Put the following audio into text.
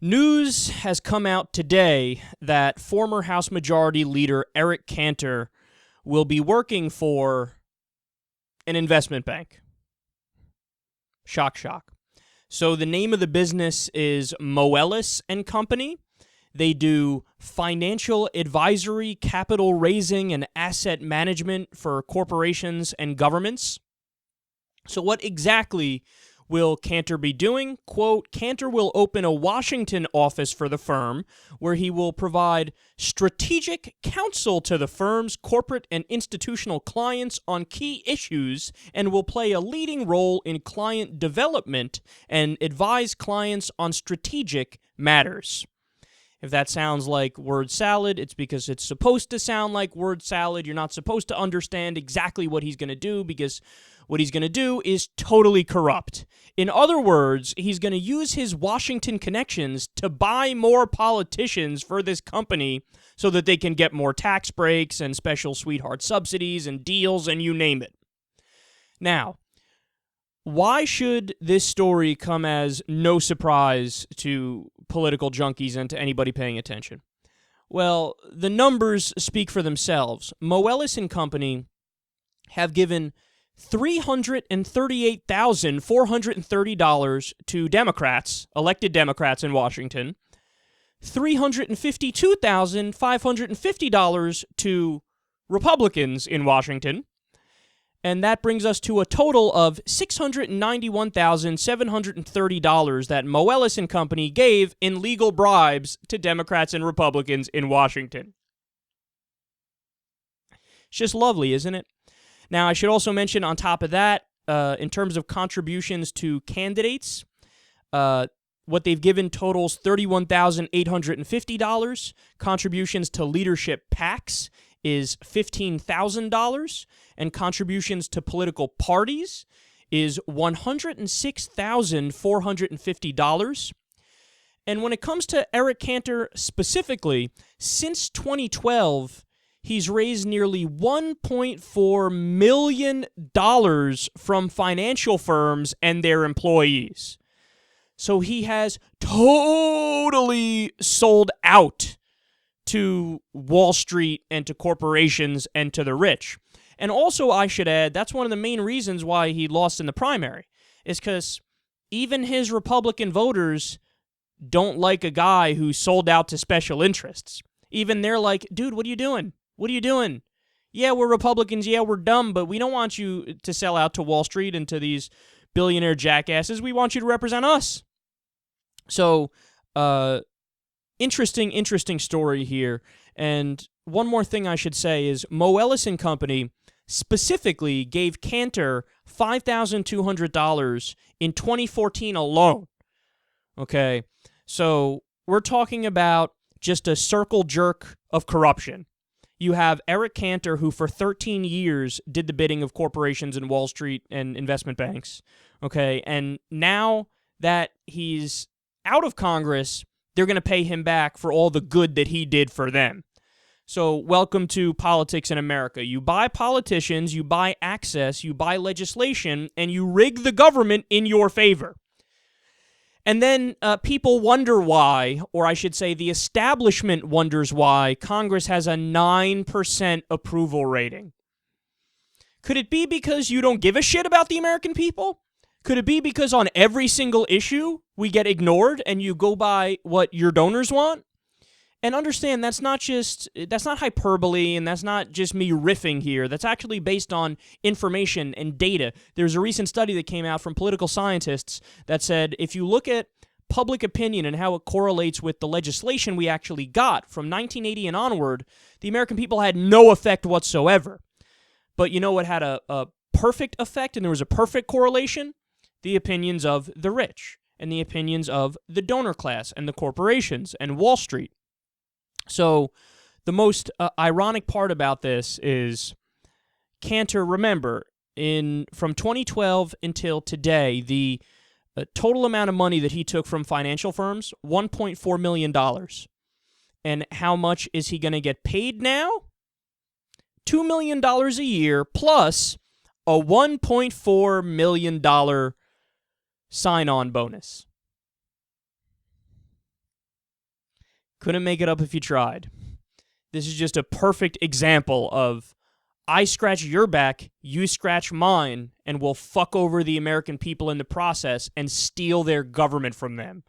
News has come out today that former House Majority Leader Eric Cantor will be working for an investment bank. Shock, shock. So the name of the business is Moelis Company. They do financial advisory, capital raising, and asset management for corporations and governments. So what exactly will Cantor be doing? Quote, Cantor will open a Washington office for the firm where he will provide strategic counsel to the firm's corporate and institutional clients on key issues and will play a leading role in client development and advise clients on strategic matters. If that sounds like word salad, it's because it's supposed to sound like word salad. You're not supposed to understand exactly what he's going to do because what he's going to do is totally corrupt. In other words, he's going to use his Washington connections to buy more politicians for this company so that they can get more tax breaks and special sweetheart subsidies and deals and you name it. Now, why should this story come as no surprise to political junkies and to anybody paying attention? Well, the numbers speak for themselves. Moelis Company have given $338,430 to Democrats, elected Democrats in Washington, $352,550 to Republicans in Washington, and that brings us to a total of $691,730 that Moelis Company gave in legal bribes to Democrats and Republicans in Washington. It's just lovely, isn't it? Now, I should also mention on top of that, in terms of contributions to candidates, what they've given totals $31,850. Contributions to leadership PACs is $15,000, and contributions to political parties is $106,450. And when it comes to Eric Cantor specifically, since 2012, he's raised nearly $1.4 million from financial firms and their employees. So he has totally sold out to Wall Street and to corporations and to the rich. And also, I should add, that's one of the main reasons why he lost in the primary, is because even his Republican voters don't like a guy who sold out to special interests. Even they're like, dude, what are you doing? What are you doing? Yeah, we're Republicans. Yeah, we're dumb, but we don't want you to sell out to Wall Street and to these billionaire jackasses. We want you to represent us. So, interesting story here. And one more thing I should say is Moelis Company specifically gave Cantor $5,200 in 2014 alone. Okay, so we're talking about just a circle jerk of corruption. You have Eric Cantor, who for 13 years did the bidding of corporations in Wall Street and investment banks. Okay, and now that he's out of Congress, they're going to pay him back for all the good that he did for them. So welcome to politics in America. You buy politicians, you buy access, you buy legislation, and you rig the government in your favor. And then people wonder why, or I should say the establishment wonders why, Congress has a 9% approval rating. Could it be because you don't give a shit about the American people? Could it be because on every single issue we get ignored and you go by what your donors want? And understand that's not hyperbole and that's not just me riffing here. That's actually based on information and data. There's a recent study that came out from political scientists that said if you look at public opinion and how it correlates with the legislation we actually got from 1980 and onward, the American people had no effect whatsoever. But you know what had a perfect effect and there was a perfect correlation? The opinions of the rich and the opinions of the donor class and the corporations and Wall Street. So the most ironic part about this is Cantor, remember, from 2012 until today, the total amount of money that he took from financial firms, $1.4 million. And how much is he going to get paid now? $2 million a year plus a $1.4 million sign-on bonus. Couldn't make it up if you tried. This is just a perfect example of I scratch your back, you scratch mine, and we'll fuck over the American people in the process and steal their government from them.